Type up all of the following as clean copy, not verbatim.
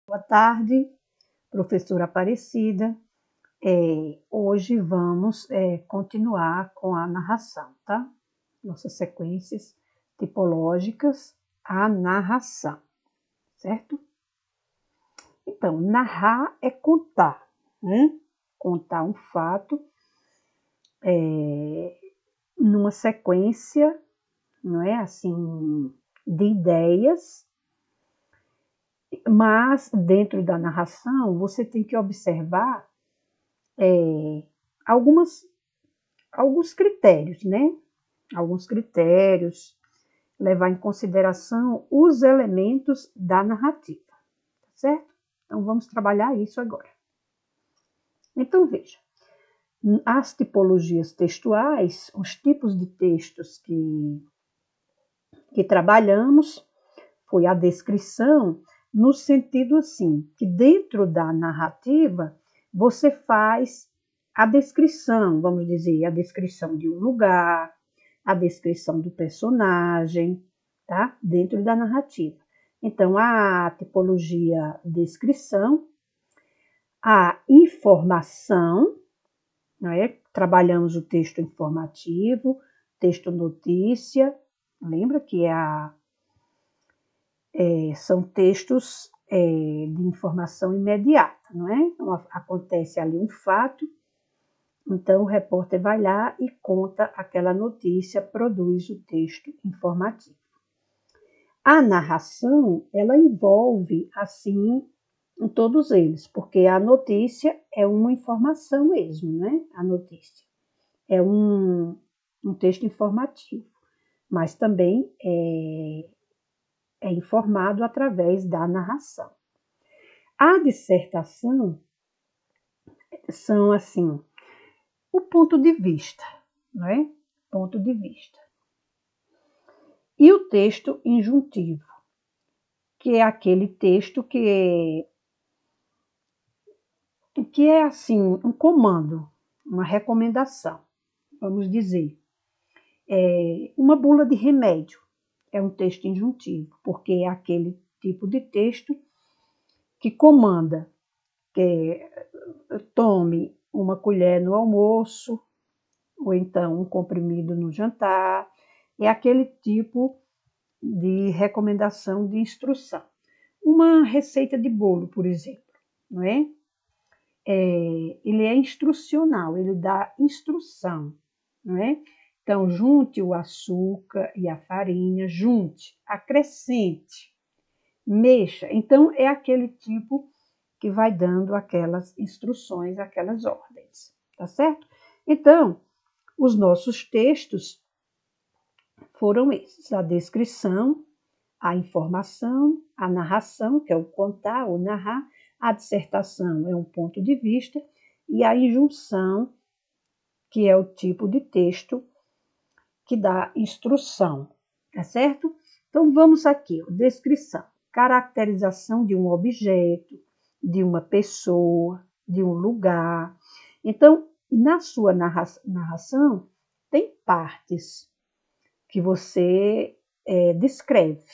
Boa tarde, professora Aparecida. Hoje vamos continuar com a narração, tá? Nossas sequências tipológicas, a narração, certo? Então, narrar é contar, né? Contar um fato numa sequência, não é assim, de ideias, mas dentro da narração você tem que observar alguns critérios, né? Alguns critérios, levar em consideração os elementos da narrativa, certo? Então vamos trabalhar isso agora. Então veja, as tipologias textuais, os tipos de textos que trabalhamos, foi a descrição no sentido assim, que dentro da narrativa você faz a descrição, vamos dizer, a descrição de um lugar, a descrição do personagem, tá? Dentro da narrativa. Então, a tipologia descrição, a informação, não é? Trabalhamos o texto informativo, texto notícia, lembra que são textos de informação imediata, não é? Então, acontece ali um fato, então o repórter vai lá e conta aquela notícia, produz o texto informativo. A narração, ela envolve, assim, todos eles, porque a notícia é uma informação mesmo, né? A notícia é um texto informativo, mas também é informado através da narração. A dissertação são, assim, o ponto de vista, não é? Ponto de vista. E o texto injuntivo, que é aquele texto que é assim, um comando, uma recomendação, vamos dizer. Uma bula de remédio é um texto injuntivo, porque é aquele tipo de texto que comanda que tome uma colher no almoço, ou então um comprimido no jantar. É aquele tipo de recomendação de instrução. Uma receita de bolo, por exemplo, não é? Ele é instrucional, ele dá instrução, não é? Então, junte o açúcar e a farinha, junte, acrescente, mexa. Então, é aquele tipo que vai dando aquelas instruções, aquelas ordens, tá certo? Então, os nossos textos foram esses: a descrição, a informação, a narração, que é o contar ou narrar, a dissertação é um ponto de vista, e a injunção, que é o tipo de texto que dá instrução, tá certo? Então vamos aqui, ó, descrição, caracterização de um objeto, de uma pessoa, de um lugar. Então, na sua narração, tem partes que você descreve,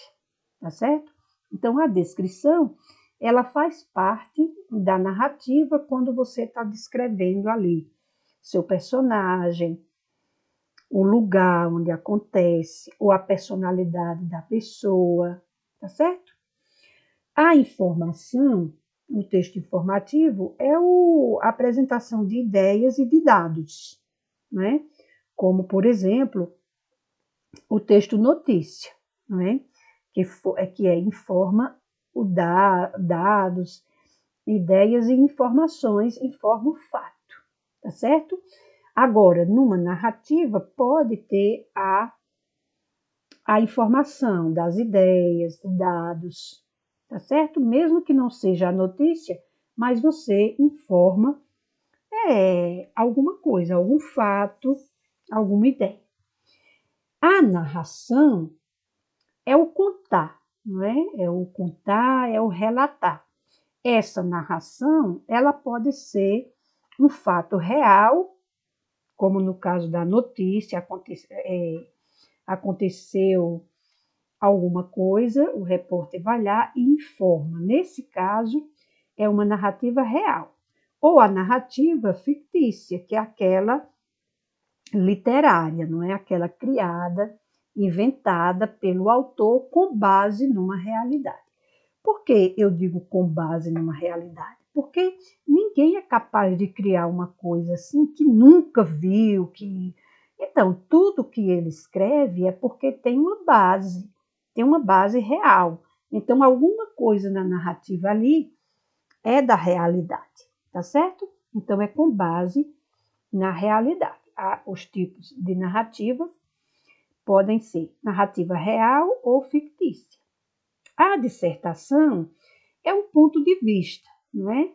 tá certo? Então, a descrição, ela faz parte da narrativa quando você está descrevendo ali seu personagem, o lugar onde acontece, ou a personalidade da pessoa, tá certo? A informação, o texto informativo, é a apresentação de ideias e de dados, né? Como, por exemplo, o texto notícia, não é? Que informa dados, ideias e informações, informa o fato, tá certo? Agora, numa narrativa, pode ter a informação das ideias, dados, tá certo? Mesmo que não seja a notícia, mas você informa alguma coisa, algum fato, alguma ideia. A narração é o contar, não é? É o contar, é o relatar. Essa narração, ela pode ser um fato real, como no caso da notícia, aconteceu alguma coisa, o repórter vai lá e informa. Nesse caso, é uma narrativa real. Ou a narrativa fictícia, que é aquela literária, não é aquela criada, inventada pelo autor com base numa realidade. Por que eu digo com base numa realidade? Porque ninguém é capaz de criar uma coisa assim que nunca viu, que... Então, tudo que ele escreve é porque tem uma base real. Então, alguma coisa na narrativa ali é da realidade, tá certo? Então, é com base na realidade. Os tipos de narrativa podem ser narrativa real ou fictícia. A dissertação é um ponto de vista, não é?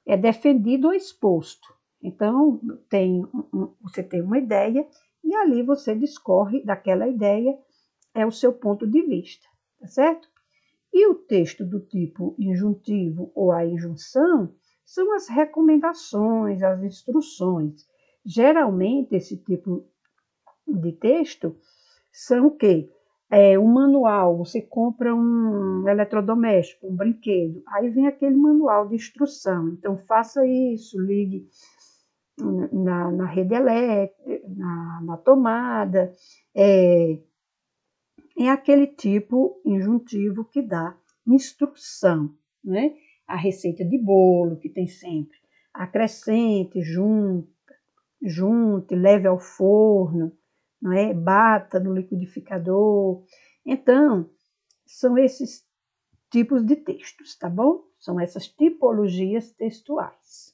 É defendido ou exposto. Então, você tem uma ideia e ali você discorre daquela ideia, é o seu ponto de vista, tá certo? E o texto do tipo injuntivo ou a injunção são as recomendações, as instruções. Geralmente, esse tipo de texto são o quê? Um manual, você compra um eletrodoméstico, um brinquedo, aí vem aquele manual de instrução. Então, faça isso, ligue na rede elétrica, na tomada. É aquele tipo injuntivo que dá instrução, né? A receita de bolo, que tem sempre acrescente, junte, leve ao forno, não é? Bata no liquidificador. Então, são esses tipos de textos, tá bom? São essas tipologias textuais.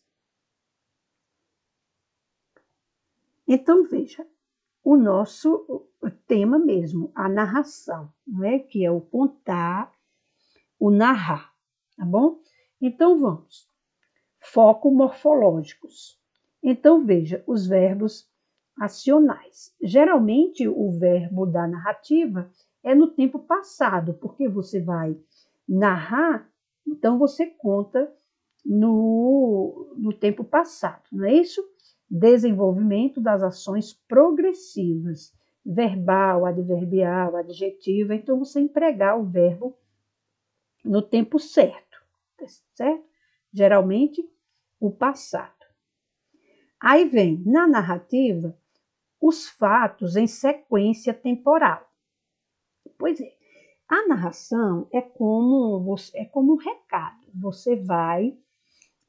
Então, veja, o nosso tema mesmo, a narração, não é? Que é o contar, o narrar, tá bom? Então, vamos. Foco morfológicos. Então, veja, os verbos acionais. Geralmente, o verbo da narrativa é no tempo passado, porque você vai narrar, então você conta no tempo passado, não é isso? Desenvolvimento das ações progressivas, verbal, adverbial, adjetiva. Então, você empregar o verbo no tempo certo, certo? Geralmente, o passado. Aí vem, na narrativa, os fatos em sequência temporal. Pois é, a narração é como um recado. Você vai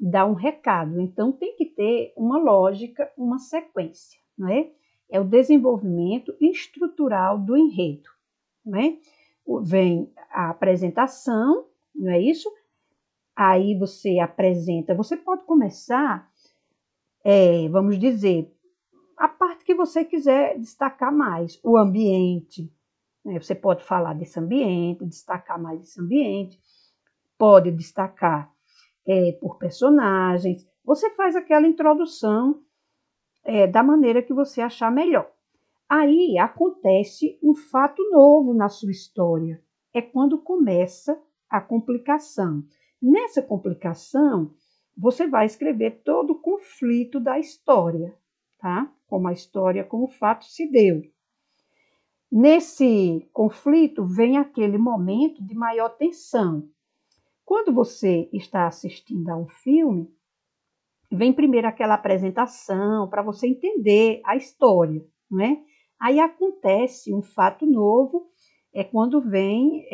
dar um recado, então tem que ter uma lógica, uma sequência, não é? É o desenvolvimento estrutural do enredo, não é? Vem a apresentação, não é isso? Aí você apresenta, você pode começar, vamos dizer, a parte que você quiser destacar mais, o ambiente, né? Você pode falar desse ambiente, destacar mais esse ambiente, pode destacar por personagens, você faz aquela introdução da maneira que você achar melhor. Aí acontece um fato novo na sua história, é quando começa a complicação. Nessa complicação, você vai escrever todo o conflito da história, tá? Como a história, como o fato se deu. Nesse conflito vem aquele momento de maior tensão. Quando você está assistindo a um filme, vem primeiro aquela apresentação para você entender a história, não é? Aí acontece um fato novo, é quando vem,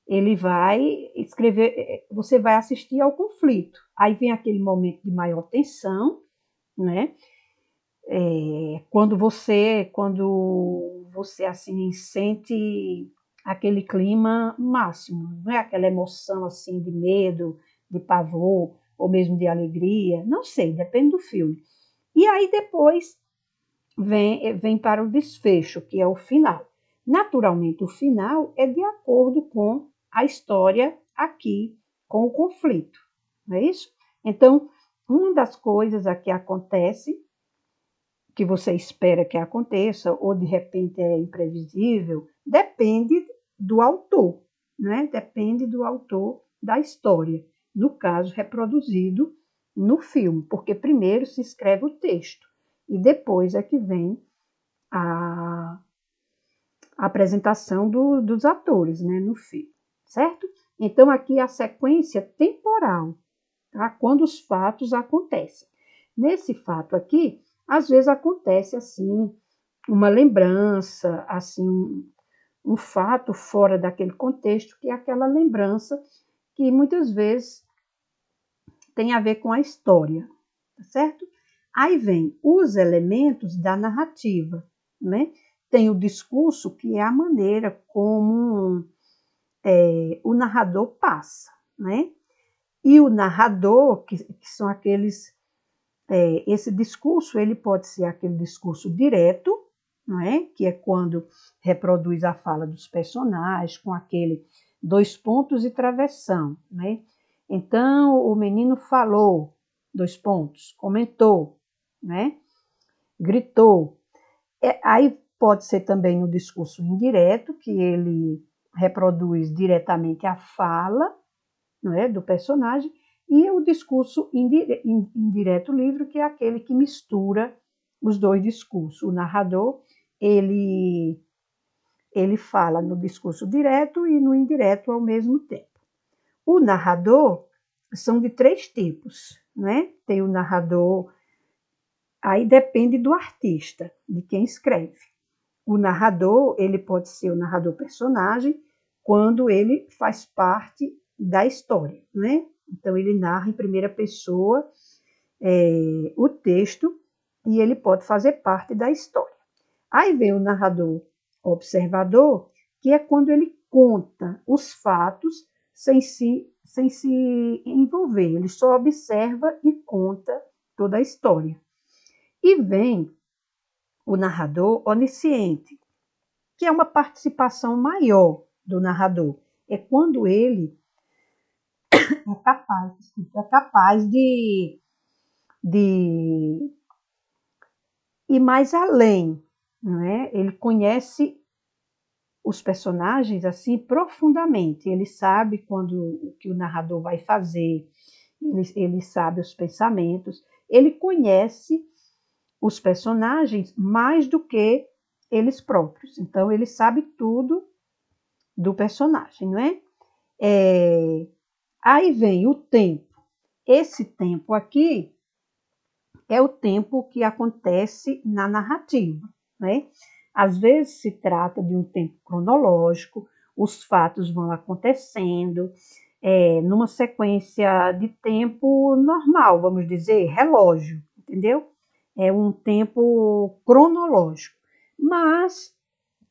ele vai escrever, você vai assistir ao conflito. Aí vem aquele momento de maior tensão, né? Quando você assim sente aquele clima máximo, não é? Aquela emoção assim de medo, de pavor, ou mesmo de alegria, não sei, depende do filme. E aí depois vem para o desfecho, que é o final. Naturalmente, o final é de acordo com a história aqui, com o conflito, não é isso? Então, uma das coisas que acontece, que você espera que aconteça, ou de repente é imprevisível, depende do autor, né? Depende do autor da história, no caso, reproduzido no filme, porque primeiro se escreve o texto e depois é que vem a apresentação dos atores, né, no filme, certo? Então, aqui a sequência temporal, tá? Quando os fatos acontecem. Nesse fato aqui, às vezes acontece assim, uma lembrança, assim, um fato fora daquele contexto, que é aquela lembrança que muitas vezes tem a ver com a história, tá certo? Aí vem os elementos da narrativa, né? Tem o discurso, que é a maneira como o narrador passa, né? E o narrador, que são aqueles... esse discurso, ele pode ser aquele discurso direto, não é? Que é quando reproduz a fala dos personagens, com aquele 2 pontos e travessão, né? Então, o menino falou, 2 pontos, comentou, né? Gritou. Aí pode ser também o discurso indireto, que ele reproduz diretamente a fala, não é, do personagem, e o discurso indireto livre, que é aquele que mistura os 2 discursos. O narrador, ele fala no discurso direto e no indireto ao mesmo tempo. O narrador são de 3 tipos, né? Tem o narrador, aí depende do artista, de quem escreve. O narrador, ele pode ser o narrador personagem, quando ele faz parte da história, né? Então, ele narra em primeira pessoa o texto e ele pode fazer parte da história. Aí vem o narrador observador, que é quando ele conta os fatos sem se envolver, ele só observa e conta toda a história. E vem o narrador onisciente, que é uma participação maior do narrador. É quando ele é capaz de ir mais além, não é? Ele conhece os personagens assim profundamente. Ele sabe quando o que o narrador vai fazer, ele sabe os pensamentos, ele conhece os personagens mais do que eles próprios. Então, ele sabe tudo do personagem, não é? Aí vem o tempo. Esse tempo aqui é o tempo que acontece na narrativa, né? Às vezes se trata de um tempo cronológico, os fatos vão acontecendo numa sequência de tempo normal, vamos dizer, relógio, entendeu? É um tempo cronológico. Mas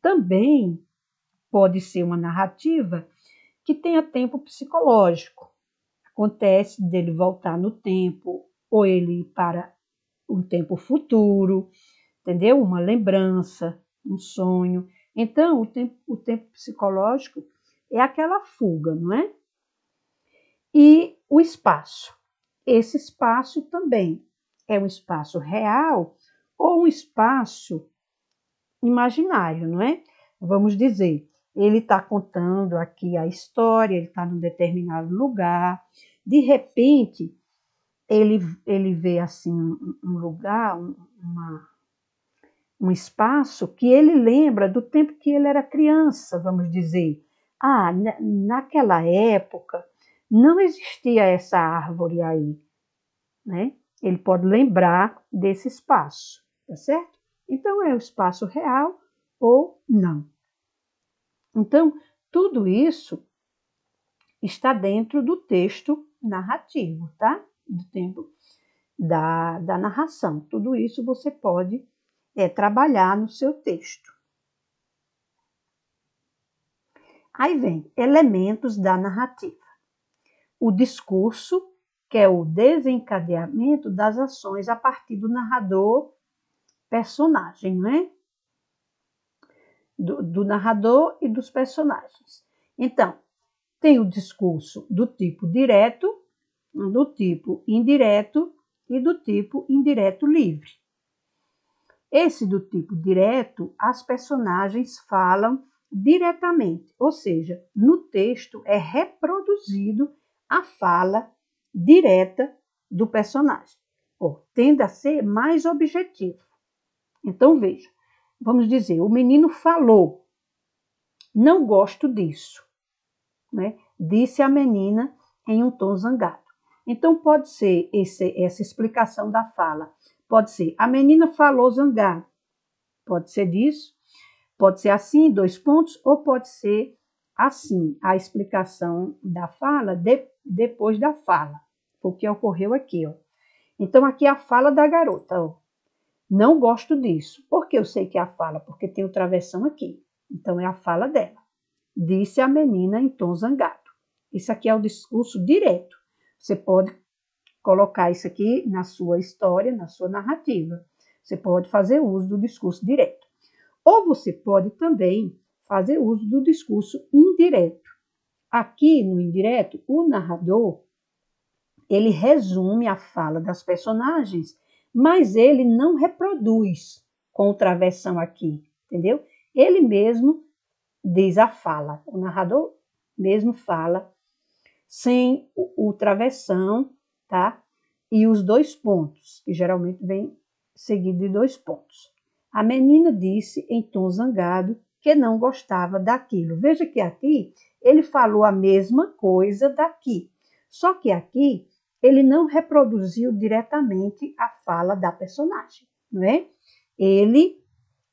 também pode ser uma narrativa que tenha tempo psicológico. Acontece dele voltar no tempo, ou ele ir para um tempo futuro, entendeu? Uma lembrança, um sonho. Então, o tempo psicológico é aquela fuga, não é? E o espaço. Esse espaço também é um espaço real ou um espaço imaginário, não é? Vamos dizer, ele está contando aqui a história, ele está num determinado lugar, de repente ele vê assim um lugar, um espaço que ele lembra do tempo que ele era criança, vamos dizer. Ah, naquela época não existia essa árvore aí, né? Ele pode lembrar desse espaço, tá certo? Então é o espaço real ou não. Então, tudo isso está dentro do texto narrativo, tá? Do tempo da narração. Tudo isso você pode trabalhar no seu texto. Aí vem elementos da narrativa. O discurso, que é o desencadeamento das ações a partir do narrador personagem, né? Do narrador e dos personagens. Então, tem o discurso do tipo direto, do tipo indireto e do tipo indireto livre. Esse do tipo direto, as personagens falam diretamente, ou seja, no texto é reproduzido a fala direta do personagem, tende a ser mais objetivo. Então, veja, vamos dizer, o menino falou, não gosto disso, né? Disse a menina em um tom zangado. Então, pode ser essa explicação da fala. Pode ser, a menina falou zangado. Pode ser disso. Pode ser assim, 2 pontos, ou pode ser assim, a explicação da fala depois da fala. Foi o que ocorreu aqui, ó. Então, aqui é a fala da garota, ó. Não gosto disso. Por que eu sei que é a fala? Porque tem o travessão aqui. Então, é a fala dela. Disse a menina em tom zangado. Isso aqui é o discurso direto. Você pode colocar isso aqui na sua história, na sua narrativa. Você pode fazer uso do discurso direto. Ou você pode também fazer uso do discurso indireto. Aqui no indireto, o narrador, ele resume a fala das personagens, mas ele não reproduz com o travessão aqui, entendeu? Ele mesmo diz a fala. O narrador mesmo fala sem o travessão, tá? E os 2 pontos, que geralmente vem seguido de 2 pontos. A menina disse em tom zangado que não gostava daquilo. Veja que aqui ele falou a mesma coisa daqui, só que aqui ele não reproduziu diretamente a fala da personagem, não é? Ele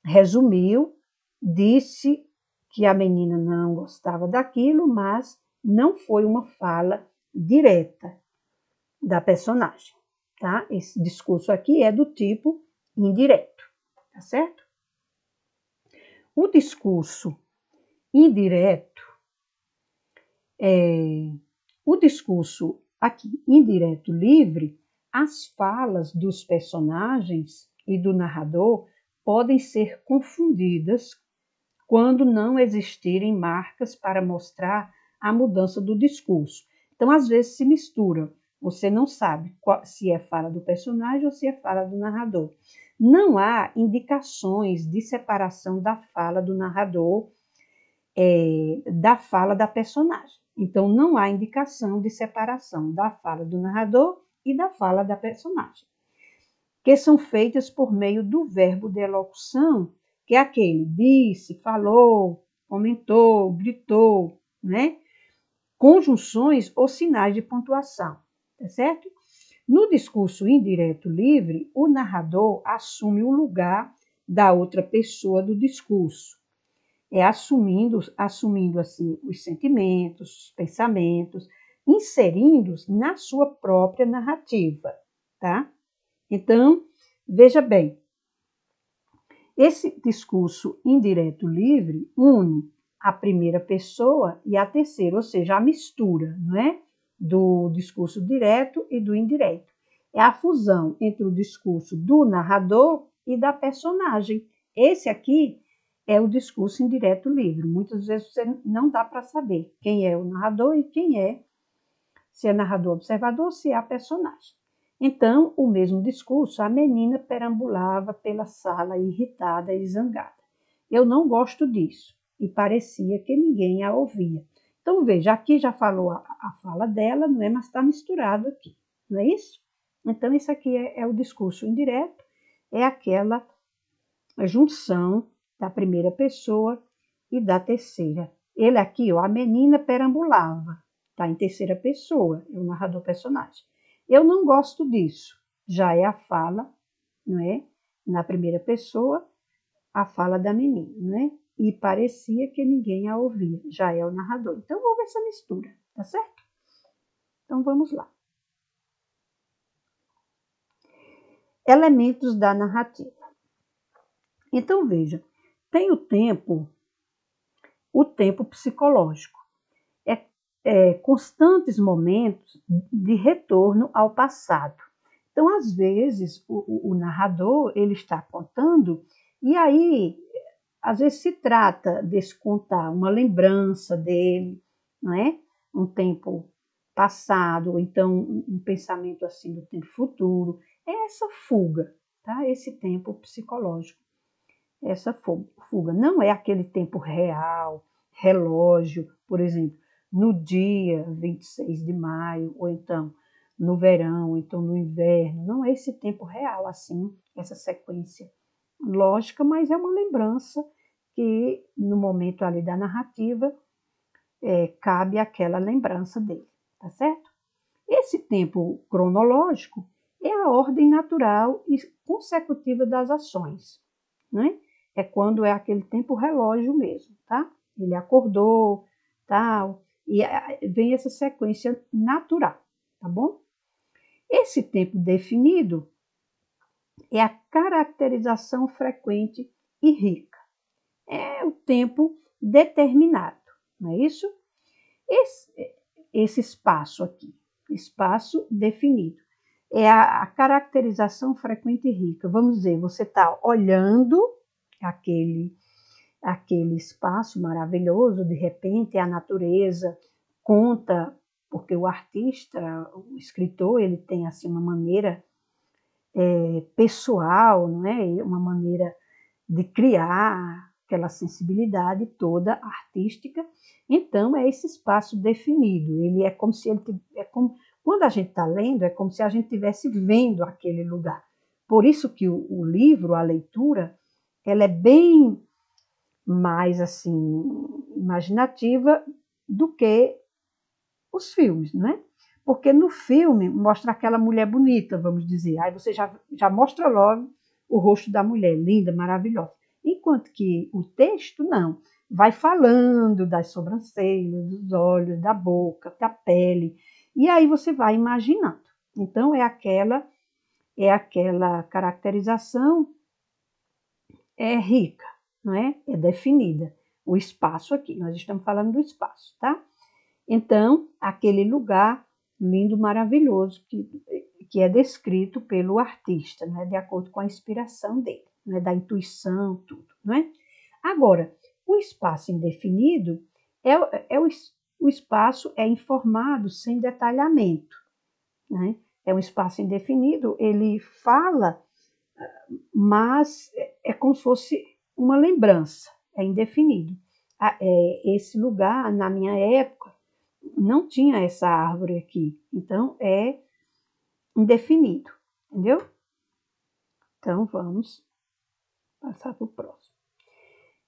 resumiu, disse que a menina não gostava daquilo, mas não foi uma fala direta da personagem, tá? Esse discurso aqui é do tipo indireto, tá certo? O discurso indireto, o discurso aqui indireto livre, as falas dos personagens e do narrador podem ser confundidas quando não existirem marcas para mostrar a mudança do discurso. Então, às vezes se mistura. Você não sabe se é fala do personagem ou se é fala do narrador. Não há indicações de separação da fala do narrador da fala da personagem. Então, não há indicação de separação da fala do narrador e da fala da personagem, que são feitas por meio do verbo de elocução, que é aquele disse, falou, comentou, gritou, né? Conjunções ou sinais de pontuação, tá certo? No discurso indireto livre, o narrador assume o lugar da outra pessoa do discurso, assumindo assim os sentimentos, os pensamentos, inserindo-os na sua própria narrativa, tá? Então, veja bem, esse discurso indireto livre une a primeira pessoa e a terceira, ou seja, a mistura, não é? Do discurso direto e do indireto. É a fusão entre o discurso do narrador e da personagem. Esse aqui é o discurso indireto livre. Muitas vezes você não dá para saber quem é o narrador e quem é, se é narrador observador ou se é a personagem. Então, o mesmo discurso, a menina perambulava pela sala irritada e zangada. Eu não gosto disso, e parecia que ninguém a ouvia. Então, veja, aqui já falou a fala dela, não é? Mas está misturado aqui, não é isso? Então, isso aqui é o discurso indireto, é aquela junção da primeira pessoa e da terceira. Ele aqui, ó, a menina perambulava, está em terceira pessoa, é o narrador personagem. Eu não gosto disso. Já é a fala, não é? Na primeira pessoa, a fala da menina, não é? E parecia que ninguém a ouvia. Já é o narrador. Então, houve essa mistura, tá certo? Então, vamos lá. Elementos da narrativa. Então, veja, tem o tempo psicológico. Constantes momentos de retorno ao passado. Então, às vezes, o narrador ele está contando e aí, às vezes, se trata de contar uma lembrança dele, não é? Um tempo passado, ou então um pensamento assim do tempo futuro. É essa fuga, tá? Esse tempo psicológico, essa fuga. Não é aquele tempo real, relógio, por exemplo, no dia 26 de maio, ou então no verão, ou então no inverno. Não é esse tempo real, assim, essa sequência lógica, mas é uma lembrança que, no momento ali da narrativa, cabe aquela lembrança dele, tá certo? Esse tempo cronológico é a ordem natural e consecutiva das ações, né? É quando é aquele tempo relógio mesmo, tá? Ele acordou, tal, e vem essa sequência natural, tá bom? Esse tempo definido é a caracterização frequente e rica. É o tempo determinado, não é isso? Esse espaço aqui, espaço definido, é a caracterização frequente e rica. Vamos dizer, você está olhando aquele espaço maravilhoso, de repente a natureza conta, porque o artista, o escritor, ele tem assim uma maneira pessoal, não é? Uma maneira de criar aquela sensibilidade toda artística. Então é esse espaço definido. Ele é como se ele quando a gente está lendo, é como se a gente estivesse vendo aquele lugar. Por isso que o livro, a leitura, ela é bem mais assim imaginativa do que os filmes, não é? Porque no filme mostra aquela mulher bonita, vamos dizer. Aí você já mostra logo o rosto da mulher, linda, maravilhosa. Enquanto que o texto não. Vai falando das sobrancelhas, dos olhos, da boca, da pele. E aí você vai imaginando. Então é aquela caracterização rica, não é? É definida. O espaço aqui, nós estamos falando do espaço, tá? Então, aquele lugar lindo, maravilhoso, que é descrito pelo artista, né, de acordo com a inspiração dele, né, da intuição, tudo. Não é? Agora, o espaço indefinido o espaço é informado sem detalhamento. Né? É um espaço indefinido, ele fala, mas é como se fosse uma lembrança, é indefinido. Esse lugar, na minha época, não tinha essa árvore aqui, então é indefinido, entendeu? Então vamos passar para o próximo.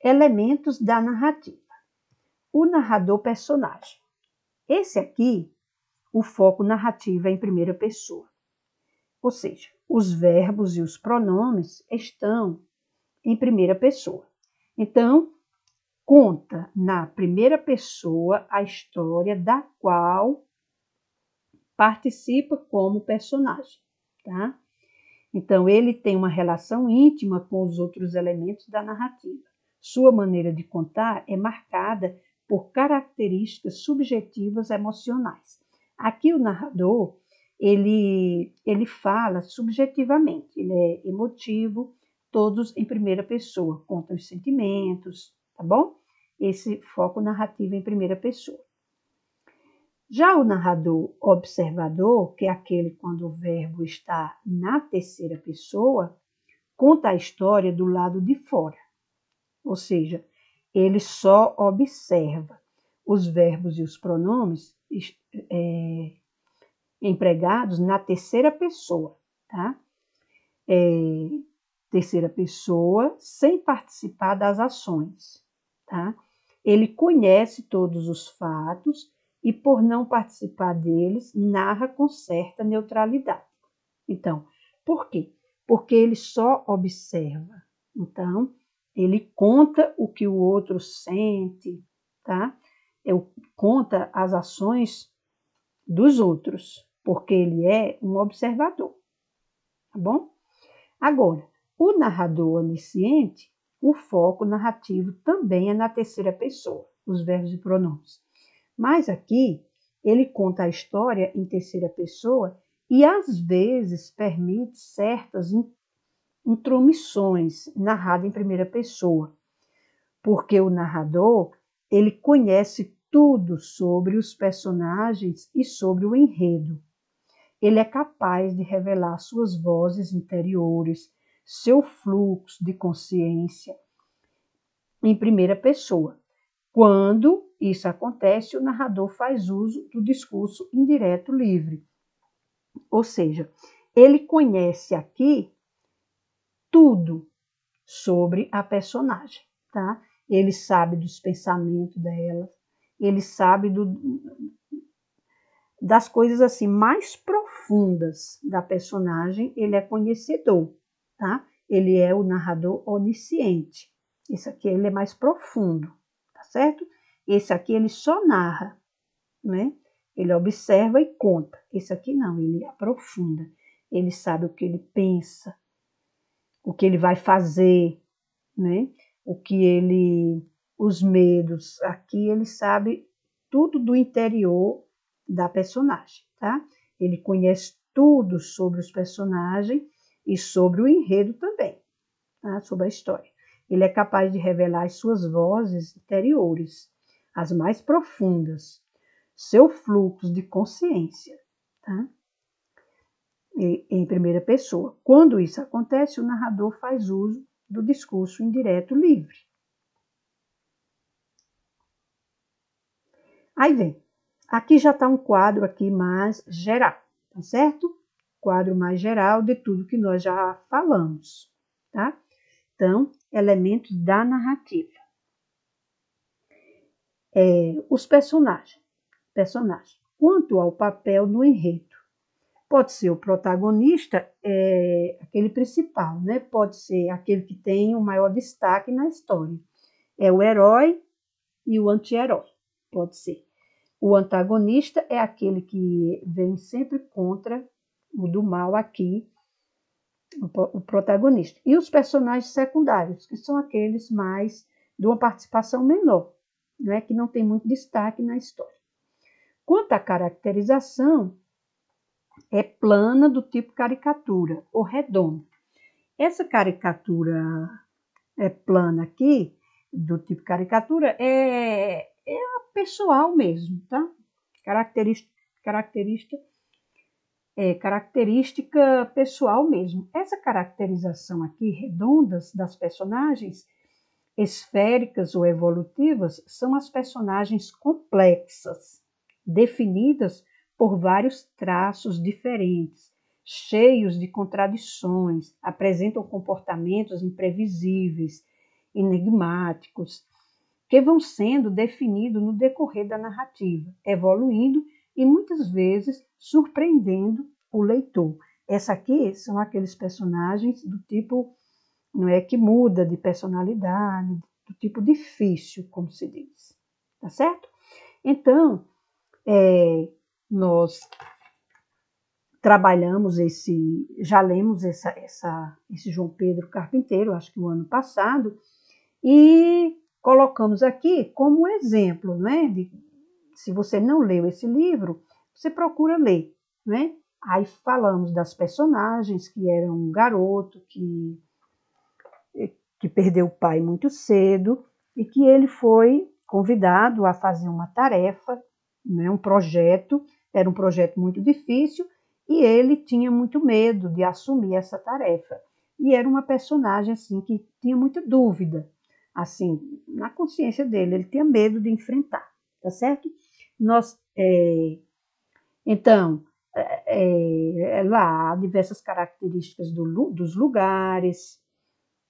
Elementos da narrativa. O narrador personagem. Esse aqui, o foco narrativo é em primeira pessoa. Ou seja, os verbos e os pronomes estão em primeira pessoa. Então, conta na primeira pessoa a história da qual participa como personagem, tá? Então, ele tem uma relação íntima com os outros elementos da narrativa. Sua maneira de contar é marcada por características subjetivas emocionais. Aqui o narrador, ele fala subjetivamente, ele é emotivo, todos em primeira pessoa, conta os sentimentos, tá bom? Esse foco narrativo em primeira pessoa. Já o narrador observador, que é aquele quando o verbo está na terceira pessoa, conta a história do lado de fora, ou seja, ele só observa. Os verbos e os pronomes empregados na terceira pessoa, tá? Terceira pessoa, sem participar das ações, tá? Ele conhece todos os fatos e, por não participar deles, narra com certa neutralidade. Então, por quê? Porque ele só observa. Então, ele conta o que o outro sente, tá? Conta as ações dos outros, porque ele é um observador, tá bom? Agora, o narrador onisciente, o foco narrativo também é na terceira pessoa, os verbos e pronomes. Mas aqui, ele conta a história em terceira pessoa e, às vezes, permite certas intromissões narradas em primeira pessoa, porque o narrador, ele conhece tudo sobre os personagens e sobre o enredo. Ele é capaz de revelar suas vozes interiores, seu fluxo de consciência em primeira pessoa. Quando isso acontece, o narrador faz uso do discurso indireto livre. Ou seja, ele conhece aqui tudo sobre a personagem, tá? Ele sabe dos pensamentos dela, ele sabe das coisas assim mais profundas da personagem, ele é conhecedor, tá? Ele é o narrador onisciente. Esse aqui ele é mais profundo, tá certo? Esse aqui ele só narra, né? Ele observa e conta. Esse aqui não, ele aprofunda. Ele sabe o que ele pensa, o que ele vai fazer, né? Os medos. Aqui ele sabe tudo do interior da personagem, tá? Ele conhece tudo sobre os personagens e sobre o enredo também, tá? Sobre a história. Ele é capaz de revelar as suas vozes interiores, as mais profundas, seu fluxo de consciência, tá? Em primeira pessoa. Quando isso acontece, o narrador faz uso do discurso indireto livre. Aí vem, aqui já está um quadro aqui mais geral, tá certo? Quadro mais geral de tudo que nós já falamos, tá? Então, elementos da narrativa. Os personagens. Quanto ao papel no enredo. Pode ser o protagonista, aquele principal, né? Pode ser aquele que tem o maior destaque na história. É o herói e o anti-herói, pode ser. O antagonista é aquele que vem sempre contra o do mal aqui, o protagonista. E os personagens secundários, que são aqueles mais de uma participação menor, né? Que não tem muito destaque na história. Quanto à caracterização, é plana do tipo caricatura ou redonda. Essa caricatura plana aqui, do tipo caricatura, é a pessoal mesmo, tá? Característica pessoal mesmo. Essa caracterização aqui, redondas, das personagens, esféricas ou evolutivas, são as personagens complexas, definidas por vários traços diferentes, cheios de contradições, apresentam comportamentos imprevisíveis, enigmáticos, que vão sendo definidos no decorrer da narrativa, evoluindo e muitas vezes surpreendendo o leitor. Essa aqui são aqueles personagens do tipo, não é, que muda de personalidade, do tipo difícil, como se diz, tá certo? Então, nós trabalhamos já lemos esse João Pedro Carpinteiro, acho que o ano passado, e colocamos aqui como exemplo, né? Se você não leu esse livro, você procura ler, né? Aí falamos das personagens, que era um garoto que perdeu o pai muito cedo e que ele foi convidado a fazer uma tarefa, né, um projeto, era um projeto muito difícil e ele tinha muito medo de assumir essa tarefa. E era uma personagem assim que tinha muita dúvida, assim, na consciência dele, ele tinha medo de enfrentar, tá certo? Então, lá há diversas características dos lugares,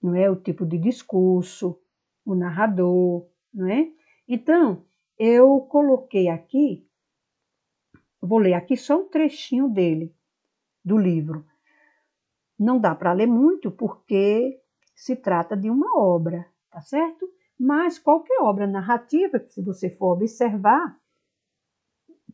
não é? O tipo de discurso, o narrador, não é? Então, eu coloquei aqui, vou ler aqui só um trechinho dele, do livro. Não dá para ler muito porque se trata de uma obra, tá certo? Mas qualquer obra narrativa, que se você for observar,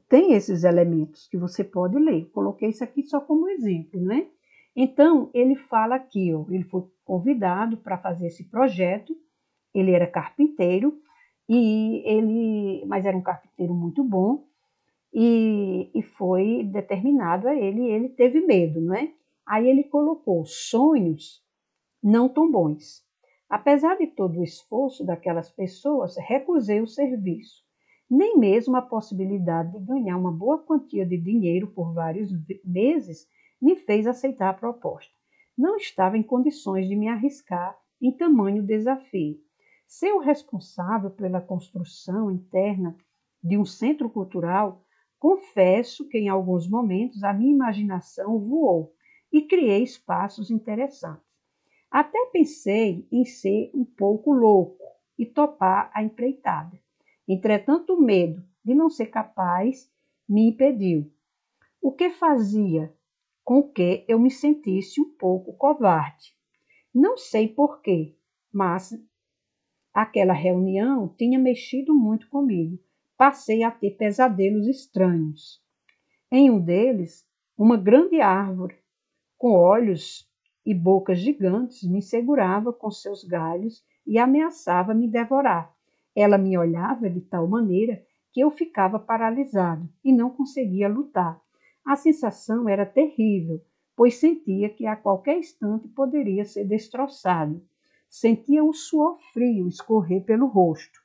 tem esses elementos que você pode ler. Eu coloquei isso aqui só como exemplo, né? Então, ele fala aqui, ó, ele foi convidado para fazer esse projeto, ele era carpinteiro, mas era um carpinteiro muito bom, e foi determinado a ele teve medo, não é? Aí ele colocou sonhos não tão bons. Apesar de todo o esforço daquelas pessoas, recusei o serviço. Nem mesmo a possibilidade de ganhar uma boa quantia de dinheiro por vários meses me fez aceitar a proposta. Não estava em condições de me arriscar em tamanho desafio. Ser o responsável pela construção interna de um centro cultural, confesso que em alguns momentos a minha imaginação voou e criei espaços interessantes. Até pensei em ser um pouco louco e topar a empreitada. Entretanto, o medo de não ser capaz me impediu, o que fazia com que eu me sentisse um pouco covarde. Não sei por quê, mas aquela reunião tinha mexido muito comigo. Passei a ter pesadelos estranhos. Em um deles, uma grande árvore, com olhos e bocas gigantes, me segurava com seus galhos e ameaçava me devorar. Ela me olhava de tal maneira que eu ficava paralisado e não conseguia lutar. A sensação era terrível, pois sentia que a qualquer instante poderia ser destroçado. Sentia o suor frio escorrer pelo rosto.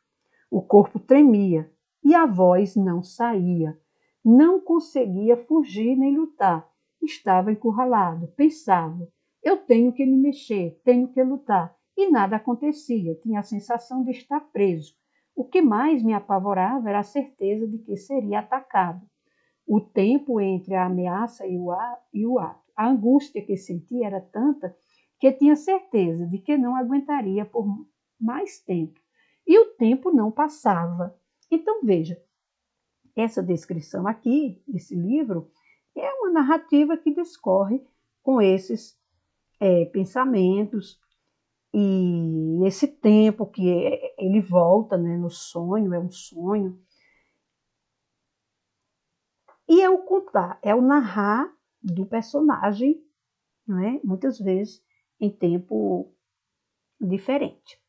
O corpo tremia e a voz não saía. Não conseguia fugir nem lutar. Estava encurralado. Pensava: eu tenho que me mexer, tenho que lutar. E nada acontecia. Tinha a sensação de estar preso. O que mais me apavorava era a certeza de que seria atacado. O tempo entre a ameaça e o ato. A angústia que sentia era tanta que tinha certeza de que não aguentaria por mais tempo. E o tempo não passava. Então, veja, essa descrição aqui, desse livro, é uma narrativa que discorre com esses pensamentos e esse tempo que ele volta, né, no sonho, é um sonho. E é o contar, é o narrar do personagem, né, muitas vezes em tempo diferente.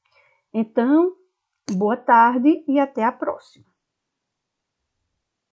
Então, boa tarde e até a próxima.